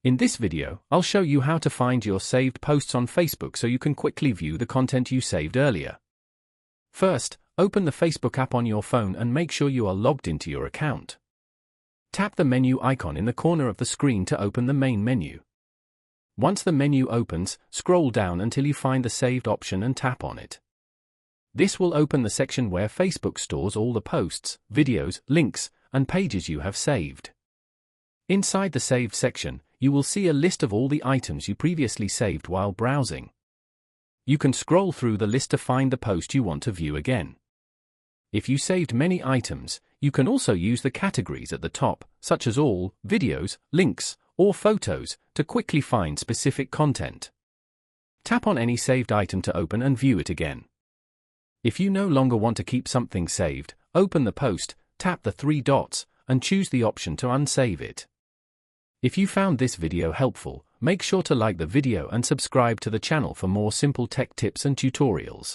In this video, I'll show you how to find your saved posts on Facebook so you can quickly view the content you saved earlier. First, open the Facebook app on your phone and make sure you are logged into your account. Tap the menu icon in the corner of the screen to open the main menu. Once the menu opens, scroll down until you find the Saved option and tap on it. This will open the section where Facebook stores all the posts, videos, links, and pages you have saved. Inside the Saved section, you will see a list of all the items you previously saved while browsing. You can scroll through the list to find the post you want to view again. If you saved many items, you can also use the categories at the top, such as all, videos, links, or photos, to quickly find specific content. Tap on any saved item to open and view it again. If you no longer want to keep something saved, open the post, tap the three dots, and choose the option to unsave it. If you found this video helpful, make sure to like the video and subscribe to the channel for more simple tech tips and tutorials.